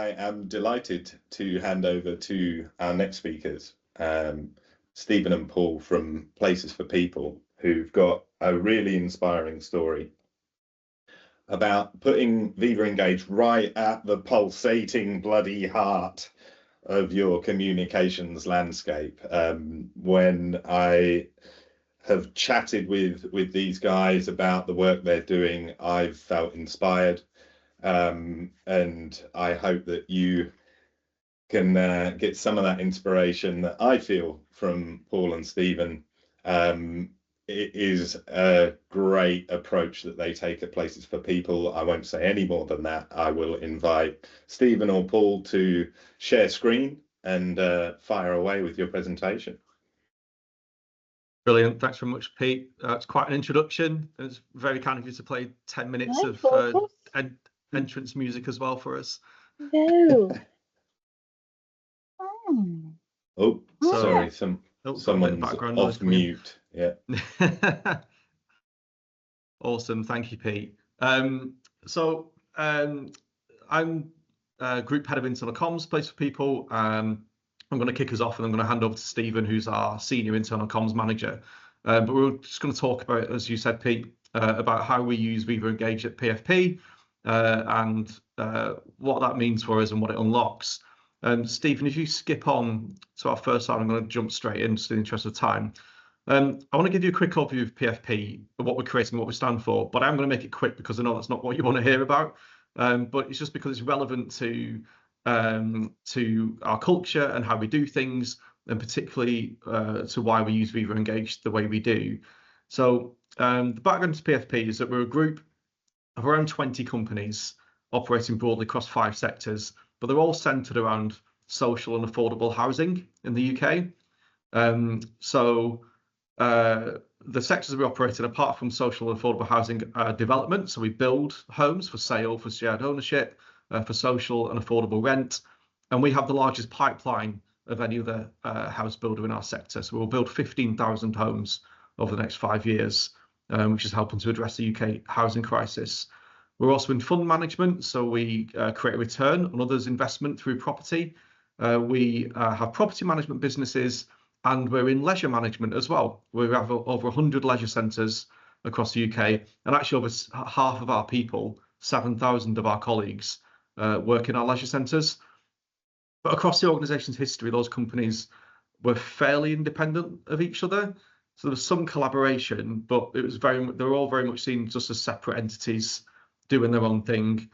I am delighted to hand over to our next speakers, Stephen and Paul from Places for People, who've got a really inspiring story about putting Viva Engage right at the pulsating bloody heart of your communications landscape. When I have chatted with these guys about the work they're doing, I've felt inspired, and I hope that you can get some of that inspiration that I feel from Paul and Stephen. It is a great approach that they take at Places for People. I won't say any more than that. I will invite Stephen or Paul to share screen and fire away with your presentation. Brilliant. Thanks very much, Pete. It's quite an introduction. It's very kind of you to play 10 minutes of entrance music as well for us. No. Oh, sorry. Someone's off mute. Yeah. Awesome. Thank you, Pete. I'm Group Head of Internal Comms, Place for People. I'm going to kick us off and I'm going to hand over to Stephen, who's our Senior Internal Comms Manager. But we're just going to talk about, as you said, Pete, about how we use Viva Engage at PFP and what that means for us and what it unlocks. Stephen, if you skip on to our first slide, I'm going to jump straight in just in the interest of time. I want to give you a quick overview of PFP, of what we're creating, what we stand for, but I'm going to make it quick because I know that's not what you want to hear about. But it's just because it's relevant to our culture and how we do things, and particularly to why we use Viva Engage the way we do. So the background to PFP is that we're a group of around 20 companies operating broadly across 5 sectors, but they're all centred around social and affordable housing in the UK. The sectors we operate in, apart from social and affordable housing, development. So we build homes for sale, for shared ownership, for social and affordable rent. And we have the largest pipeline of any other house builder in our sector. So we'll build 15,000 homes over the next 5 years, which is helping to address the UK housing crisis. We're also in fund management, so we create a return on others' investment through property. We have property management businesses, and we're in leisure management as well. We have over 100 leisure centres across the UK, and actually over half of our people, 7,000 of our colleagues, work in our leisure centres. But across the organisation's history, those companies were fairly independent of each other. So there was some collaboration, but it was they were all very much seen just as separate entities doing their own thing.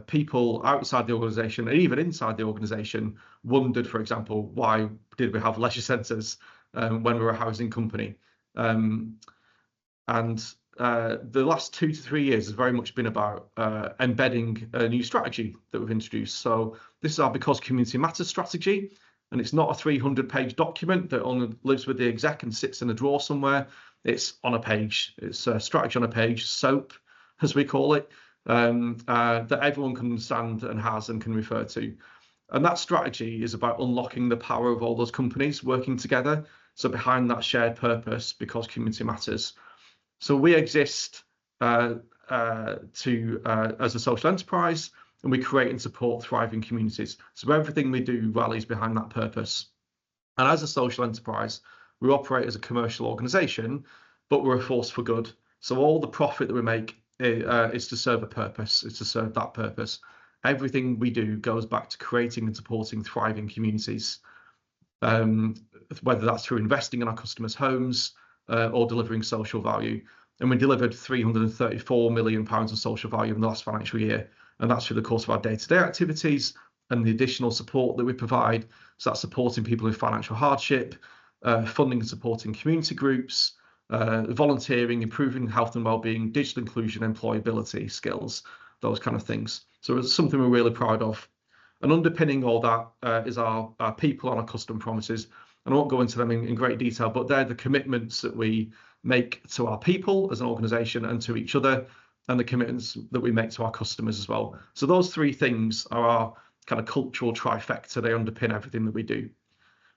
People outside the organisation and even inside the organisation wondered, for example, why did we have leisure centres when we were a housing company? The last 2 to 3 years has very much been about embedding a new strategy that we've introduced. So this is our Because Community Matters strategy, and it's not a 300-page document that only lives with the exec and sits in a drawer somewhere. It's on a page. It's a strategy on a page, SOAP, as we call it, that everyone can understand and has and can refer to. And that strategy is about unlocking the power of all those companies working together. So behind that shared purpose, because community matters. So we exist as a social enterprise, and we create and support thriving communities. So everything we do rallies behind that purpose. And as a social enterprise, we operate as a commercial organisation, but we're a force for good. So all the profit that we make is to serve a purpose. It's to serve that purpose. Everything we do goes back to creating and supporting thriving communities, whether that's through investing in our customers' homes or delivering social value. And we delivered £334 million of social value in the last financial year. And that's through the course of our day-to-day activities and the additional support that we provide. So that's supporting people with financial hardship, funding and supporting community groups, volunteering, improving health and wellbeing, digital inclusion, employability skills, those kind of things. So it's something we're really proud of. And underpinning all that is our people and our customer promises. And I won't go into them in great detail, but they're the commitments that we make to our people as an organisation and to each other, and the commitments that we make to our customers as well. So those 3 things are our kind of cultural trifecta. They underpin everything that we do.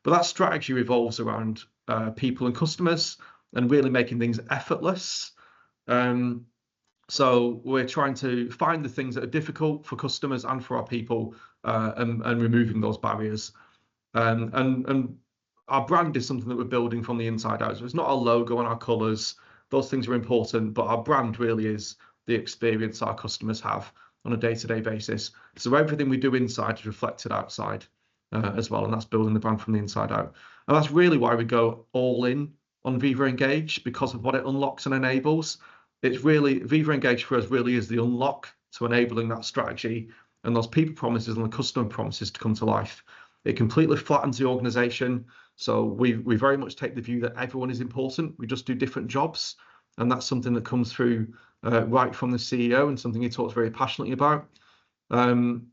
But that strategy revolves around people and customers and really making things effortless. So we're trying to find the things that are difficult for customers and for our people, and removing those barriers. And our brand is something that we're building from the inside out. So it's not our logo and our colours. Those things are important, but our brand really is the experience our customers have on a day-to-day basis. So everything we do inside is reflected outside as well, and that's building the brand from the inside out. And that's really why we go all in on Viva Engage, because of what it unlocks and enables. It's really, Viva Engage for us really is the unlock to enabling that strategy and those people promises and the customer promises to come to life. It completely flattens the organization. So we very much take the view that everyone is important. We just do different jobs. And that's something that comes through right from the CEO, and something he talks very passionately about. And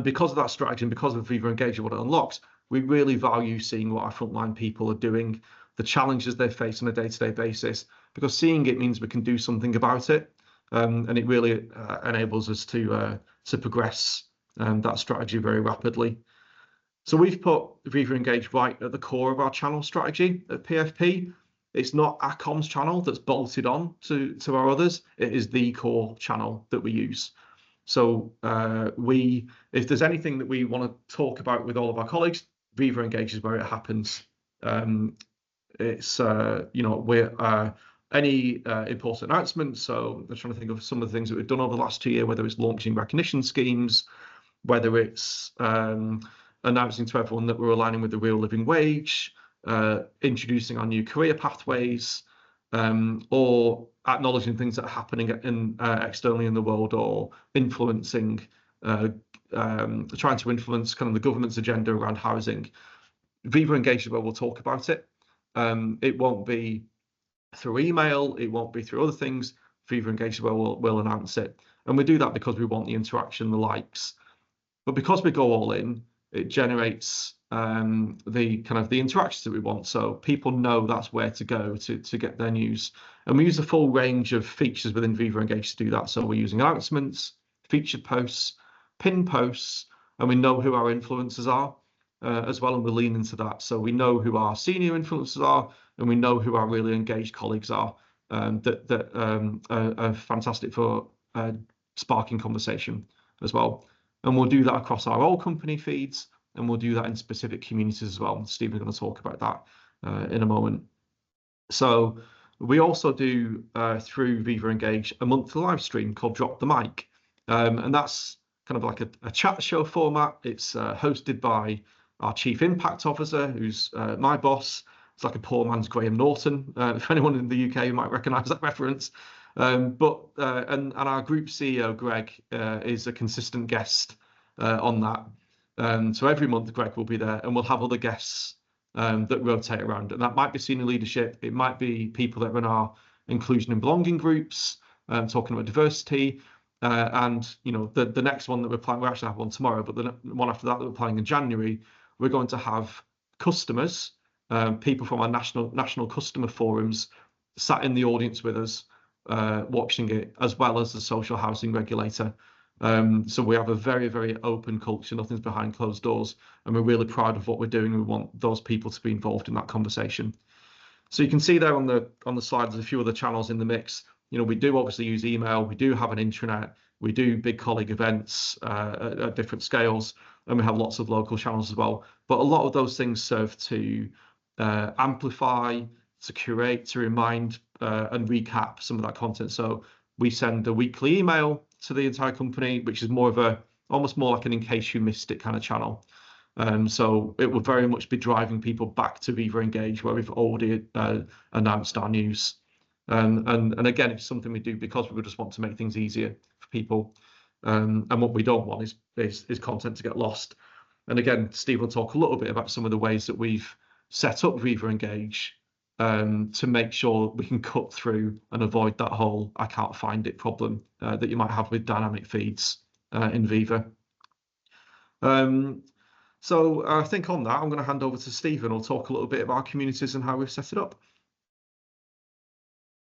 because of that strategy and because of Viva Engage and what it unlocks, we really value seeing what our frontline people are doing, the challenges they face on a day-to-day basis, because seeing it means we can do something about it. And it really enables us to progress that strategy very rapidly. So we've put Viva Engage right at the core of our channel strategy at PFP. It's not our comms channel that's bolted on to our others. It is the core channel that we use. So if there's anything that we want to talk about with all of our colleagues, Viva Engage is where it happens. It's we're any important announcements. So I'm trying to think of some of the things that we've done over the last 2 years, whether it's launching recognition schemes, whether it's announcing to everyone that we're aligning with the real living wage, introducing our new career pathways, or acknowledging things that are happening externally in the world, or influencing, trying to influence kind of the government's agenda around housing. Viva Engage is where we'll talk about it. It won't be through email, it won't be through other things. Viva Engage is where we'll announce it. And we do that because we want the interaction, the likes. But because we go all in, it generates the kind of the interactions that we want. So people know that's where to go to get their news. And we use a full range of features within Viva Engage to do that. So we're using announcements, featured posts, pinned posts, and we know who our influencers are as well, and we lean into that. So we know who our senior influencers are, and we know who our really engaged colleagues are that are fantastic for sparking conversation as well. And we'll do that across our whole company feeds, and we'll do that in specific communities as well. Stephen's going to talk about that in a moment. So we also do, through Viva Engage, a monthly live stream called Drop the Mic. And that's kind of like a chat show format. It's hosted by our Chief Impact Officer, who's my boss. It's like a poor man's Graham Norton. If anyone in the UK might recognise that reference. And our group CEO, Greg, is a consistent guest on that. So every month, Greg will be there, and we'll have other guests that rotate around. And that might be senior leadership. It might be people that run our inclusion and belonging groups, talking about diversity. And the next one that we're planning, we actually have one tomorrow, but the one after that we're planning in January, we're going to have customers, people from our national customer forums, sat in the audience with us, watching it, as well as the social housing regulator. So we have a very, very open culture. Nothing's behind closed doors, and we're really proud of what we're doing. We want those people to be involved in that conversation. So you can see there on the slide, there's a few other channels in the mix. We do obviously use email. We do have an intranet. We do big colleague events at different scales, and we have lots of local channels as well. But a lot of those things serve to amplify, to curate, to remind and recap some of that content. So we send a weekly email to the entire company, which is almost more like an in case you missed it kind of channel. So it will very much be driving people back to Viva Engage, where we've already announced our news. And again, it's something we do because we just want to make things easier for people. And what we don't want is content to get lost. And again, Steve will talk a little bit about some of the ways that we've set up Viva Engage to make sure we can cut through and avoid that whole I can't find it problem that you might have with dynamic feeds in Viva. So I think on that, I'm going to hand over to Stephen, who'll talk a little bit about our communities and how we've set it up.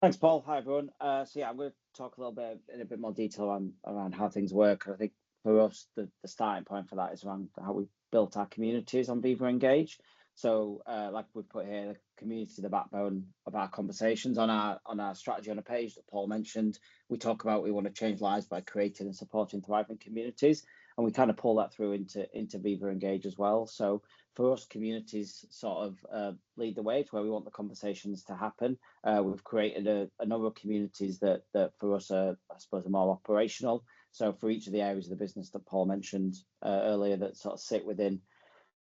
Thanks, Paul. Hi, everyone. So yeah, I'm going to talk a little bit in a bit more detail around how things work. I think for us, the starting point for that is around how we built our communities on Viva Engage. So like we put here, the community is the backbone of our conversations. On our strategy on a page that Paul mentioned, we talk about we want to change lives by creating and supporting thriving communities, and we kind of pull that through into Viva Engage as well. So for us, communities sort of lead the way to where we want the conversations to happen. We've created a number of communities that for us are, I suppose, are more operational. So for each of the areas of the business that Paul mentioned earlier, that sort of sit within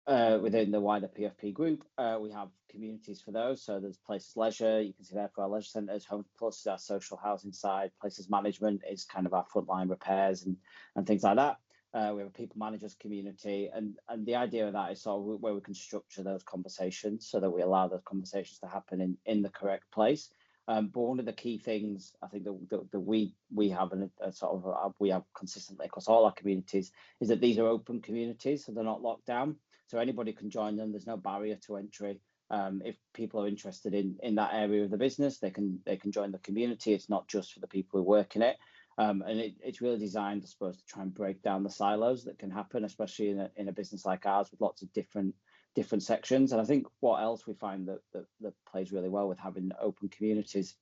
the wider PFP group, we have communities for those. So there's Places Leisure, you can see there for our leisure centres. Home Plus is our social housing side. Places Management is kind of our frontline repairs and things like that. We have a people managers community, and the idea of that is sort of where we can structure those conversations so that we allow those conversations to happen in the correct place. But one of the key things I think that we have we have consistently across all our communities is that these are open communities, so they're not locked down. So anybody can join them. There's no barrier to entry. If people are interested in that area of the business, they can join the community. It's not just for the people who work in it. And it's really designed, I suppose, to try and break down the silos that can happen, especially in a business like ours with lots of different sections. And I think what else we find that plays really well with having open communities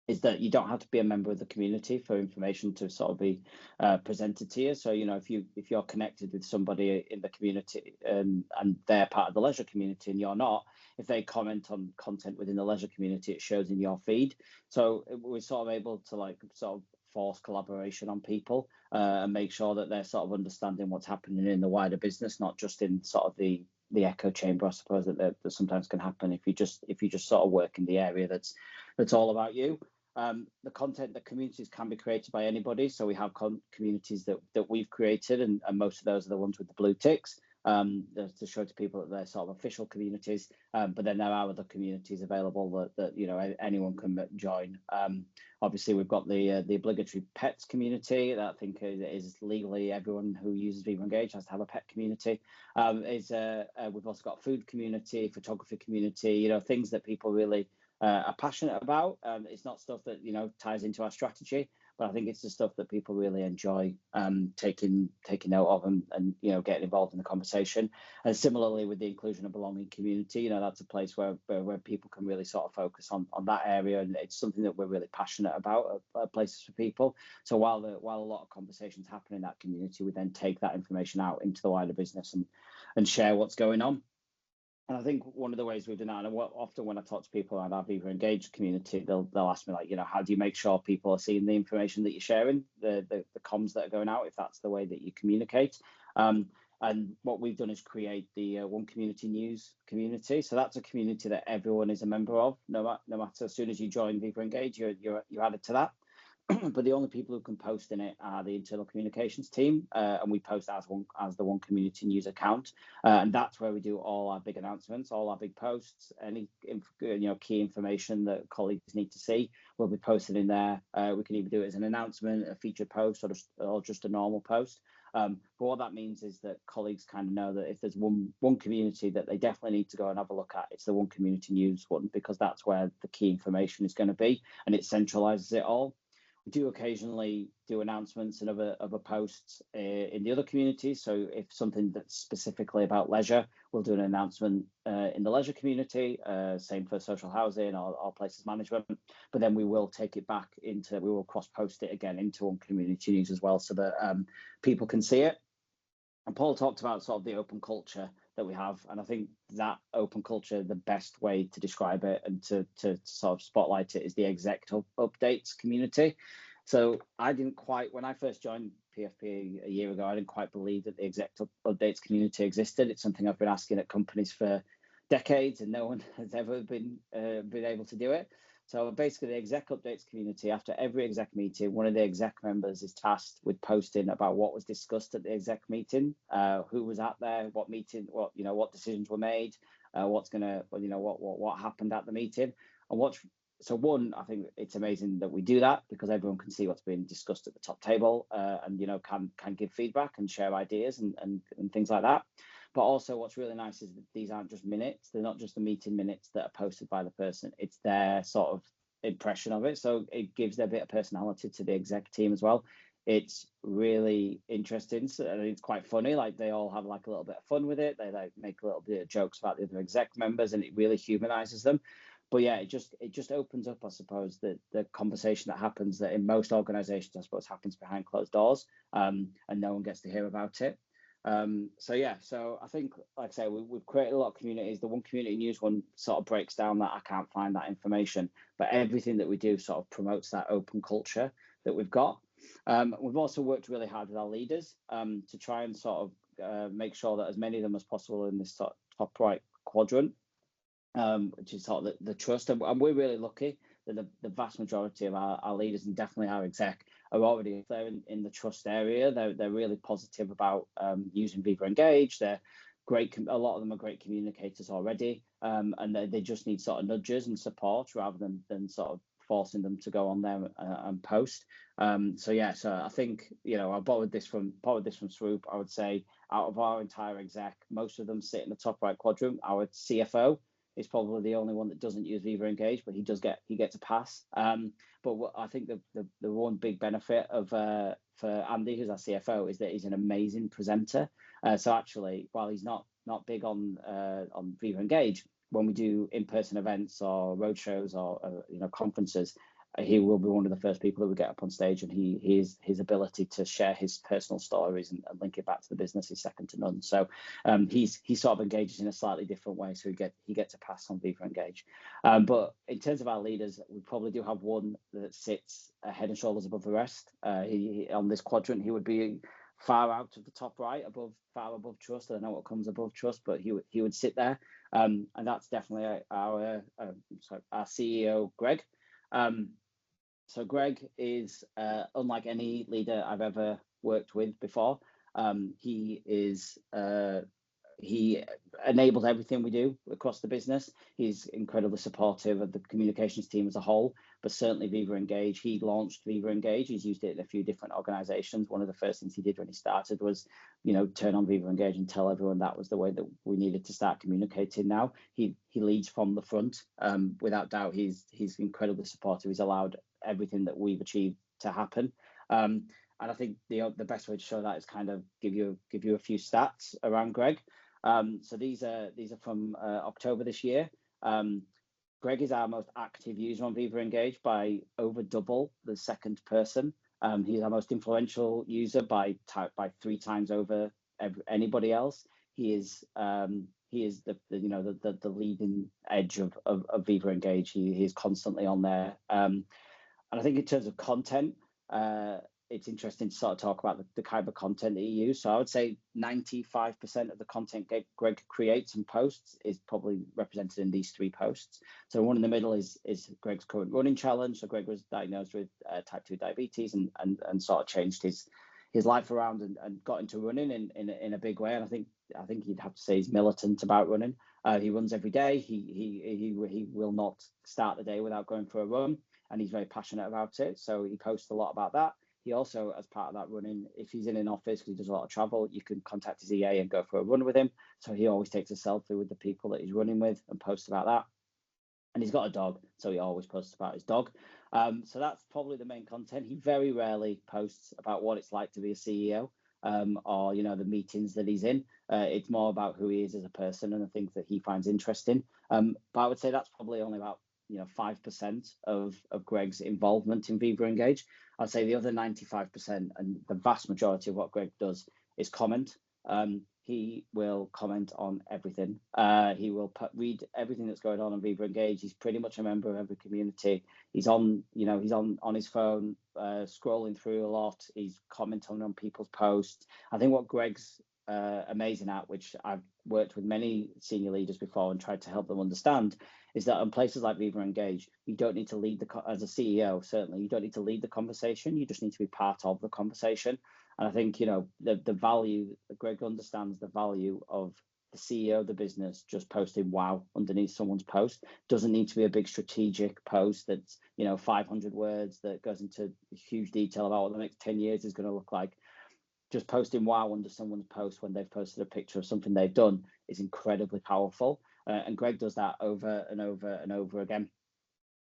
is that you don't have to be a member of the community for information to sort of be presented to you. So, you know, if you're connected with somebody in the community and they're part of the leisure community and you're not, if they comment on content within the leisure community, it shows in your feed. So we're sort of able to like sort of force collaboration on people and make sure that they're sort of understanding what's happening in the wider business, not just in sort of the echo chamber, I suppose, that sometimes can happen if you just sort of work in the area that's all about you. The content, the communities can be created by anybody. So we have communities that we've created, and most of those are the ones with the blue ticks to show to people that they're sort of official communities. But then there are other communities available that you know anyone can join. Obviously, we've got the obligatory pets community that I think is legally everyone who uses Viva Engage has to have a pet community. We've also got a food community, photography community, you know, things that people really are passionate about. It's not stuff that, you know, ties into our strategy, but I think it's the stuff that people really enjoy taking note of and you know, getting involved in the conversation. And similarly with the inclusion and belonging community, you know, that's a place where people can really sort of focus on that area, and it's something that we're really passionate about at Places for People. So while a lot of conversations happen in that community, we then take that information out into the wider business and share what's going on. And I think one of the ways we've done that, and often when I talk to people around our Viva Engage community, they'll ask me, like, you know, how do you make sure people are seeing the information that you're sharing, the comms that are going out, if that's the way that you communicate. And what we've done is create the One Community News community. So that's a community that everyone is a member of, no matter, as soon as you join Viva Engage, you're added to that. But the only people who can post in it are the internal communications team, and we post as the One Community News account, and that's where we do all our big announcements, all our big posts, any key information that colleagues need to see will be posted in there. We can either do it as an announcement, a featured post, or just a normal post. But what that means is that colleagues kind of know that if there's one community that they definitely need to go and have a look at, it's the One Community News one, because that's where the key information is going to be, and it centralizes it all. We do occasionally do announcements and other posts in the other communities. So if something that's specifically about leisure, we'll do an announcement in the leisure community, same for social housing or Places Management. But then we will take it back we will cross-post it again into One Community News as well, so that people can see it. And Paul talked about sort of the open culture that we have, and I think that open culture, the best way to describe it and to sort of spotlight it, is the exec updates community. So I didn't quite, when I first joined PFP a year ago, I didn't quite believe that the exec updates community existed. It's something I've been asking at companies for decades, and no one has ever been able to do it. So basically, the exec updates community, after every exec meeting, one of the exec members is tasked with posting about what was discussed at the exec meeting, who was at there, what meeting, what decisions were made, what happened at the meeting, and I think it's amazing that we do that, because everyone can see what's being discussed at the top table, and can give feedback and share ideas and things like that. But also what's really nice is that these aren't just minutes. They're not just the meeting minutes that are posted by the person. It's their sort of impression of it. So it gives their bit of personality to the exec team as well. It's really interesting, and it's quite funny. Like they all have like a little bit of fun with it. They like make a little bit of jokes about the other exec members, and it really humanizes them. But yeah, it just opens up, I suppose, the conversation that happens that in most organizations, I suppose, happens behind closed doors, and no one gets to hear about it. So yeah, so I think, like I say, we've created a lot of communities. The one community news one sort of breaks down that I can't find that information, but everything that we do sort of promotes that open culture that we've got. We've also worked really hard with our leaders to try and sort of make sure that as many of them as possible in this sort of top right quadrant, which is sort of the trust. And we're really lucky that the vast majority of our leaders, and definitely our exec, are already there in the trust area. They're really positive about using Viva Engage. They're great. A lot of them are great communicators already, and they just need sort of nudges and support rather than sort of forcing them to go on there and post. So yeah, so I think, you know, I borrowed this from Swoop. I would say out of our entire exec, most of them sit in the top right quadrant. Our CFO is probably the only one that doesn't use Viva Engage, but he gets a pass. But what I think the one big benefit of for Andy, who's our CFO, is that he's an amazing presenter. So actually, while he's not big on Viva Engage, when we do in-person events or roadshows or you know, conferences, he will be one of the first people that we get up on stage, and his ability to share his personal stories and link it back to the business is second to none. So he sort of engages in a slightly different way, so he gets a pass on Viva Engage. But in terms of our leaders, we probably do have one that sits head and shoulders above the rest. He on this quadrant, he would be far out of the top right, far above trust. I don't know what comes above trust, but he would sit there, and that's definitely our CEO, Greg. So Greg is unlike any leader I've ever worked with before. He enables everything we do across the business. He's incredibly supportive of the communications team as a whole, but certainly Viva Engage. He launched Viva Engage. He's used it in a few different organizations. One of the first things he did when he started was, you know, turn on Viva Engage and tell everyone that was the way that we needed to start communicating now. He leads from the front. Without doubt, he's incredibly supportive. He's allowed everything that we've achieved to happen. And I think the best way to show that is kind of give you a few stats around Greg. So these are from October this year. Greg is our most active user on Viva Engage by over double the second person. He's our most influential user by 3 times over anybody else. He is the leading edge of Viva Engage. He is constantly on there. And I think in terms of content, it's interesting to sort of talk about the kind of content that he uses. So I would say 95% of the content Greg creates and posts is probably represented in these 3 posts. So one in the middle is Greg's current running challenge. So Greg was diagnosed with type 2 diabetes and sort of changed his life around and got into running in a big way. And I think you'd have to say he's militant about running. He runs every day. He will not start the day without going for a run, and he's very passionate about it. So he posts a lot about that. He also, as part of that running, if he's in an office, because he does a lot of travel, you can contact his EA and go for a run with him. So he always takes a selfie with the people that he's running with and posts about that. And he's got a dog, so he always posts about his dog. So that's probably the main content. He very rarely posts about what it's like to be a CEO or, you know, the meetings that he's in. It's more about who he is as a person and the things that he finds interesting. But I would say that's probably only about 5% of Greg's involvement in Viva Engage. I'd say the other 95% and the vast majority of what Greg does is comment. He will comment on everything. He will read everything that's going on Viva Engage. He's pretty much a member of every community. He's on his phone, scrolling through a lot. He's commenting on people's posts. I think what Greg's amazing at, which I've worked with many senior leaders before and tried to help them understand, is that on places like Viva Engage, you don't need to lead as a CEO, certainly, you don't need to lead the conversation. You just need to be part of the conversation. And I think, the value, Greg understands the value of the CEO of the business just posting wow underneath someone's post. Doesn't need to be a big strategic post that's, 500 words that goes into huge detail about what the next 10 years is going to look like. Just posting wow under someone's post when they've posted a picture of something they've done is incredibly powerful. And Greg does that over and over and over again.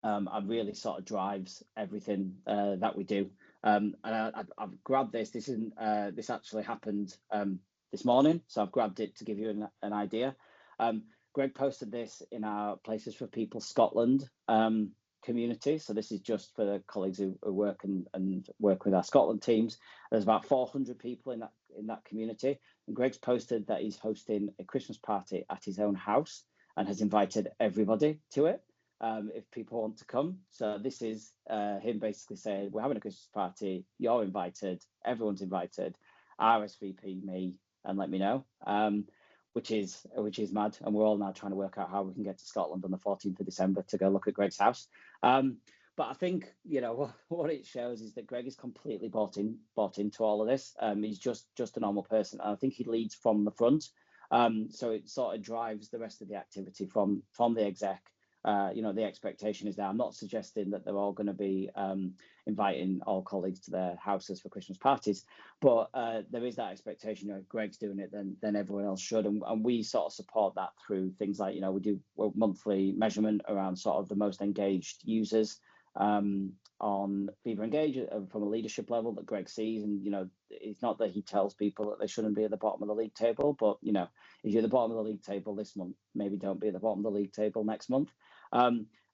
And really sort of drives everything that we do. And I've grabbed this. This isn't. This actually happened this morning, so I've grabbed it to give you an idea. Greg posted this in our Places for People Scotland community. So this is just for the colleagues who work and work with our Scotland teams. There's about 400 people in that community, and Greg's posted that he's hosting a Christmas party at his own house and has invited everybody to it if people want to come. So this is him basically saying, we're having a Christmas party, you're invited, everyone's invited, RSVP me and let me know. Which is mad, and we're all now trying to work out how we can get to Scotland on the 14th of December to go look at Greg's house. But I think, you know, what it shows is that Greg is completely bought into all of this. He's just a normal person, and I think he leads from the front. So it sort of drives the rest of the activity from the exec. You know, the expectation is there. I'm not suggesting that they're all going to be inviting all colleagues to their houses for Christmas parties, but there is that expectation. You know, if Greg's doing it, then everyone else should, and we sort of support that through things like, you know, we do a monthly measurement around sort of the most engaged users on Viva Engage from a leadership level that Greg sees. And, you know, it's not that he tells people that they shouldn't be at the bottom of the league table, but, you know, if you're at the bottom of the league table this month, maybe don't be at the bottom of the league table next month.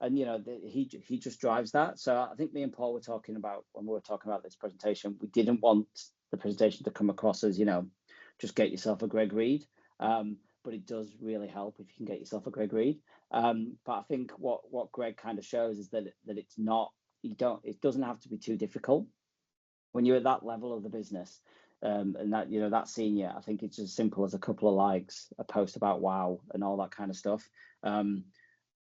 And, you know, he just drives that. So I think me and Paul were talking about, when we were talking about this presentation, we didn't want the presentation to come across as, you know, just get yourself a Greg Reid. But it does really help if you can get yourself a Greg Reid. But I think what Greg kind of shows is that it's not, it doesn't have to be too difficult when you're at that level of the business. And that, you know, that senior, I think it's as simple as a couple of likes, a post about wow, and all that kind of stuff.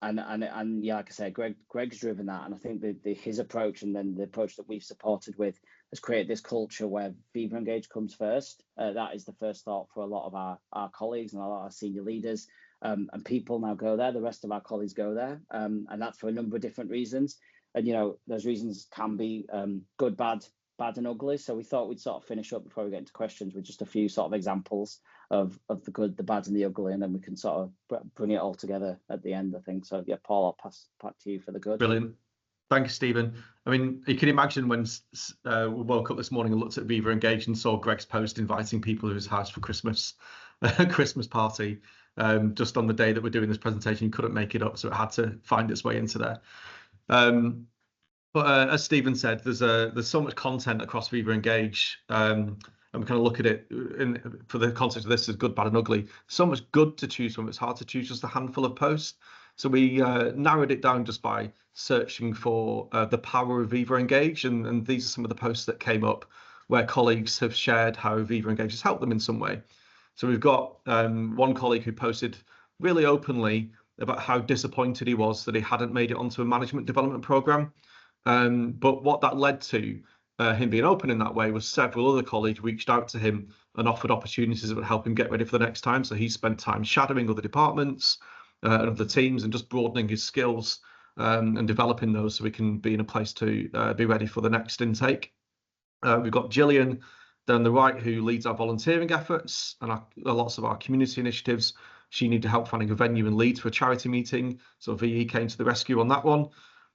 And yeah, like I said, Greg's driven that, and I think his approach, and then the approach that we've supported with, has created this culture where Viva Engage comes first. That is the first thought for a lot of our colleagues and a lot of our senior leaders, and people now go there. The rest of our colleagues go there, and that's for a number of different reasons. And, you know, those reasons can be good, bad and ugly. So we thought we'd sort of finish up before we get into questions with just a few sort of examples of the good, the bad and the ugly, and then we can sort of bring it all together at the end, I think. So yeah, Paul, I'll pass back to you for the good. Brilliant. Thank you, Stephen. I mean, you can imagine when we woke up this morning and looked at Viva Engage and saw Greg's post inviting people to his house for Christmas party. Just on the day that we're doing this presentation, you couldn't make it up, so it had to find its way into there. But as Stephen said, there's so much content across Viva Engage, and we kind of look at it for the context of this as good, bad and ugly. So much good to choose from. It's hard to choose just a handful of posts. So we narrowed it down just by searching for the power of Viva Engage, and these are some of the posts that came up where colleagues have shared how Viva Engage has helped them in some way. So we've got one colleague who posted really openly about how disappointed he was that he hadn't made it onto a management development program. But what that led to, him being open in that way, was several other colleagues reached out to him and offered opportunities that would help him get ready for the next time. So he spent time shadowing other departments and other teams and just broadening his skills and developing those so we can be in a place to be ready for the next intake. We've got Gillian down the right, who leads our volunteering efforts and lots of our community initiatives. She needed help finding a venue in Leeds for a charity meeting, so VE came to the rescue on that one.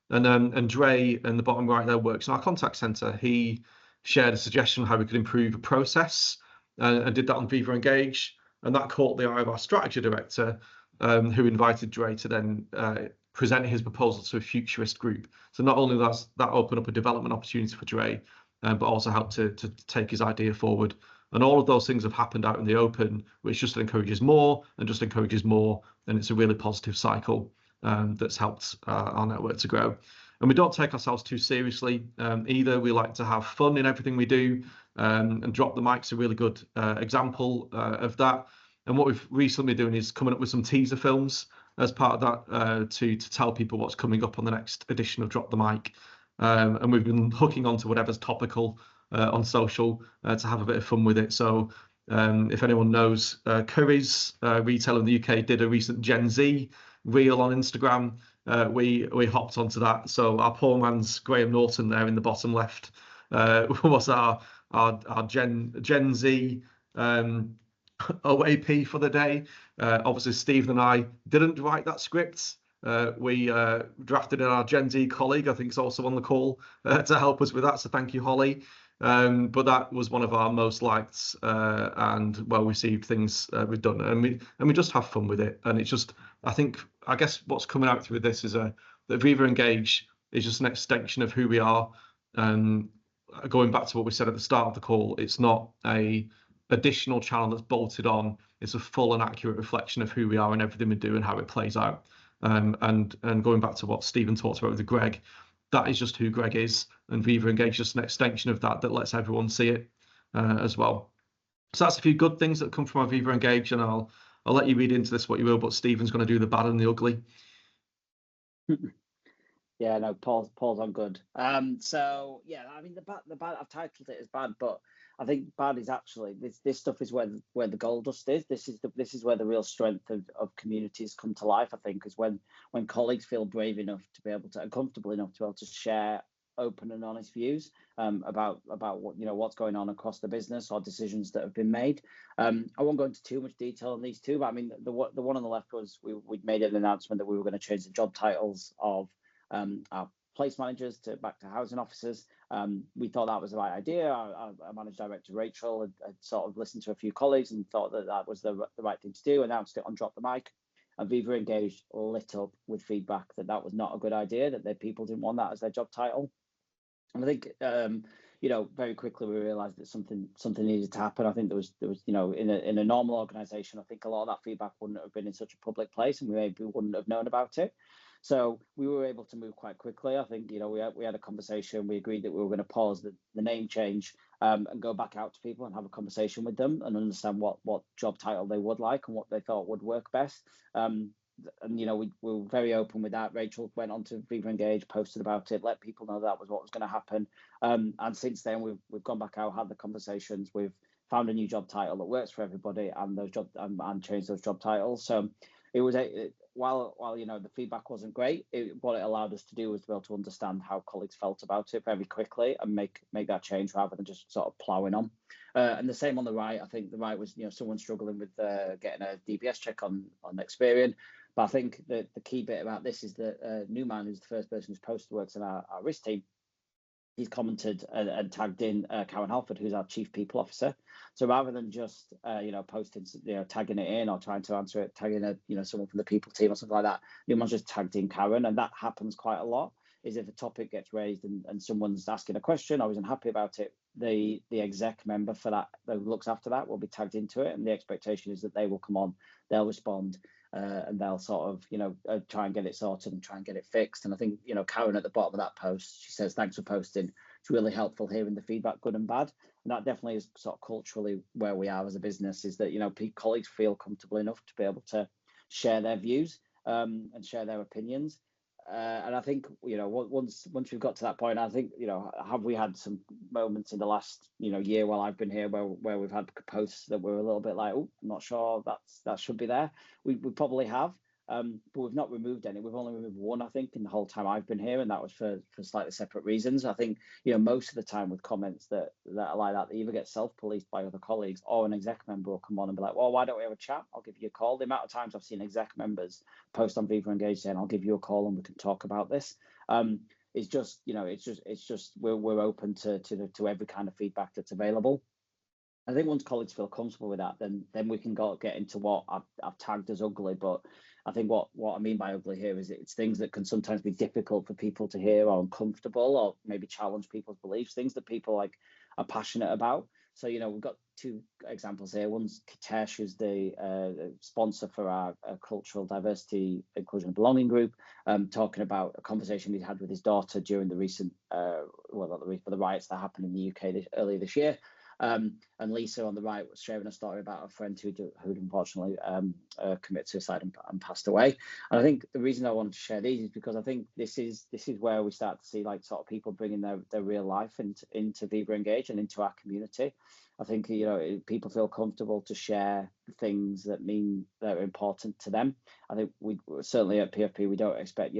And Dre, in the bottom right there, works in our contact centre. He shared a suggestion on how we could improve a process and did that on Viva Engage. And that caught the eye of our strategy director, who invited Dre to then present his proposal to a futurist group. So not only does that open up a development opportunity for Dre, but also help to take his idea forward. And all of those things have happened out in the open, which just encourages more and just encourages more. And it's a really positive cycle that's helped our network to grow. And we don't take ourselves too seriously either. We like to have fun in everything we do, and Drop the Mic's a really good example of that. And what we've recently been doing is coming up with some teaser films as part of that to tell people what's coming up on the next edition of Drop the Mic. And we've been hooking onto whatever's topical on social to have a bit of fun with it. So if anyone knows, Curry's retail in the UK did a recent Gen Z reel on Instagram. We hopped onto that. So our poor man's Graham Norton there in the bottom left was our Gen Z OAP for the day. Obviously, Stephen and I didn't write that script. We drafted in our Gen Z colleague, I think is also on the call, to help us with that. So thank you, Holly. But that was one of our most liked and well received things we've done, and we just have fun with it. And it's just, I guess what's coming out through this is that Viva Engage is just an extension of who we are. Going back to what we said at the start of the call, it's not a additional channel that's bolted on. It's a full and accurate reflection of who we are and everything we do and how it plays out. And going back to what Stephen talked about with Greg, that is just who Greg is, and Viva Engage is just an extension of that lets everyone see it as well. So that's a few good things that come from our Viva Engage, and I'll let you read into this what you will, but Stephen's going to do the bad and the ugly. Yeah, no, Paul's on good. So yeah, I mean the bad. I've titled it as bad, but I think bad is actually this stuff is where the gold dust is. This is where the real strength of communities come to life. I think is when colleagues feel brave enough to be able to and comfortable enough to be able to share open and honest views about what what's going on across the business or decisions that have been made. I won't go into too much detail on these two, but I mean the one on the left was we'd made an announcement that we were going to change the job titles of our place managers back to housing officers. We thought that was the right idea. Our managing director Rachel had sort of listened to a few colleagues and thought that was the right thing to do. Announced it on Drop the Mic, and Viva Engage lit up with feedback that was not a good idea. That people didn't want that as their job title. And I think very quickly we realised that something needed to happen. I think there was in a normal organisation, I think a lot of that feedback wouldn't have been in such a public place, and we maybe wouldn't have known about it. So we were able to move quite quickly. I think we had a conversation. We agreed that we were going to pause the name change and go back out to people and have a conversation with them and understand what job title they would like and what they thought would work best. And we were very open with that. Rachel went on to Viva Engage, posted about it, let people know that was what was going to happen. And since then we've gone back out, had the conversations. We've found a new job title that works for everybody, and and changed those job titles. So it was while the feedback wasn't great, what it allowed us to do was to be able to understand how colleagues felt about it very quickly and make that change rather than just sort of ploughing on. And the same on the right. I think the right was someone struggling with getting a DBS check on Experian. But I think the key bit about this is that Newman, who's the first person who's posted works in our risk team, he's commented and tagged in Karen Halford, who's our Chief People Officer. So rather than just posting, tagging it in or trying to answer it, tagging someone from the people team or something like that, Newman's just tagged in Karen, and that happens quite a lot. Is if a topic gets raised and someone's asking a question or isn't happy about it, the exec member for that looks after that will be tagged into it, and the expectation is that they will come on, they'll respond. And they'll sort of, try and get it sorted and try and get it fixed. And I think, Karen at the bottom of that post, she says, thanks for posting. It's really helpful hearing the feedback, good and bad. And that definitely is sort of culturally where we are as a business, is that, colleagues feel comfortable enough to be able to share their views and share their opinions. And I think, once we've got to that point, I think, have we had some moments in the last, year while I've been here where we've had posts that were a little bit like, oh, I'm not sure that should be there. We probably have, but we've not removed any. We've only removed one, I think, in the whole time I've been here, and that was for slightly separate reasons. I think, most of the time with comments that are like that, they either get self-policed by other colleagues or an exec member will come on and be like, well, why don't we have a chat? I'll give you a call. The amount of times I've seen exec members post on Viva Engage saying, I'll give you a call and we can talk about this. It's just, we're open to every kind of feedback that's available. I think once colleagues feel comfortable with that, then we can get into what I've tagged as ugly. But I think what I mean by ugly here is it's things that can sometimes be difficult for people to hear or uncomfortable or maybe challenge people's beliefs, things that people are passionate about. So, we've got two examples here. One's Kitesh, who's the sponsor for our cultural diversity, inclusion and belonging group, talking about a conversation he'd had with his daughter during the recent, the riots that happened in the UK earlier this year. And Lisa on the right was sharing a story about a friend who'd unfortunately committed suicide and passed away. And I think the reason I wanted to share these is because I think this is where we start to see sort of people bringing their real life into Viva Engage and into our community. I think people feel comfortable to share things that are important to them. I think we certainly at PFP we don't expect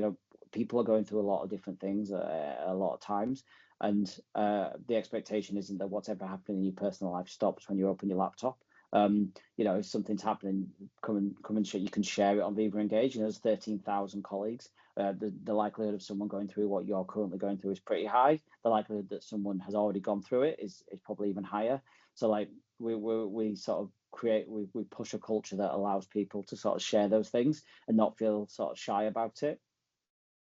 people are going through a lot of different things a lot of times. And the expectation isn't that whatever happened in your personal life stops when you open your laptop. You know, if something's happening, come and you can share it on Viva Engage. You know, there's 13,000 colleagues. The likelihood of someone going through what you're currently going through is pretty high. The likelihood that someone has already gone through it is probably even higher. So like we sort of we push a culture that allows people to sort of share those things and not feel sort of shy about it.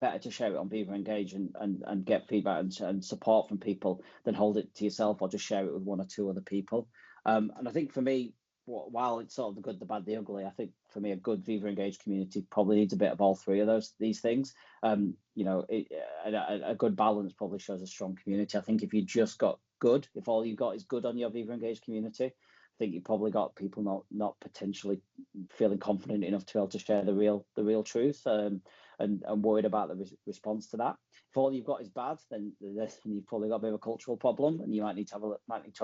Better to share it on Viva Engage and get feedback and support from people than hold it to yourself or just share it with one or two other people. And I think for me, while it's sort of the good, the bad, the ugly, I think for me a good Viva Engage community probably needs a bit of all three of these things. You know, a good balance probably shows a strong community. I think if you just got good, if all you got is good on your Viva Engage community, I think you probably got people not potentially feeling confident enough to be able to share the real truth. And worried about the response to that. If all you've got is bad, then you've probably got a bit of a cultural problem, and you might need to have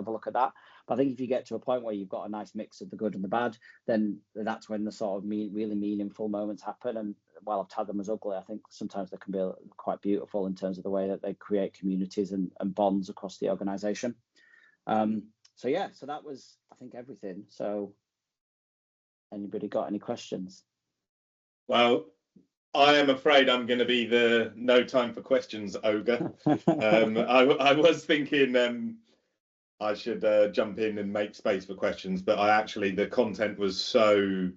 a look at that. But I think if you get to a point where you've got a nice mix of the good and the bad, then that's when the sort of really meaningful moments happen. And while I've tagged them as ugly, I think sometimes they can be quite beautiful in terms of the way that they create communities and bonds across the organisation. So yeah, so that was, I think, everything. So anybody got any questions? Well, I am afraid I'm going to be the no time for questions ogre. I was thinking I should jump in and make space for questions, but the content was so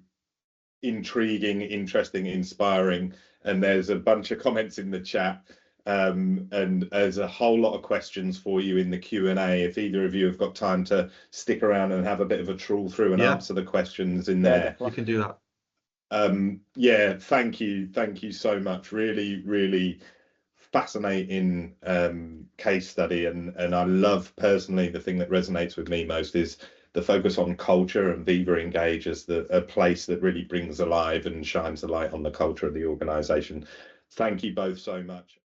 intriguing, interesting, inspiring, and there's a bunch of comments in the chat, and there's a whole lot of questions for you in the Q&A. If either of you have got time to stick around and have a bit of a trawl through and answer the questions in there. You can do that. Yeah, thank you so much. Really fascinating case study, and I love personally, the thing that resonates with me most is the focus on culture, and Viva Engage as a place that really brings alive and shines a light on the culture of the organization. Thank you both so much.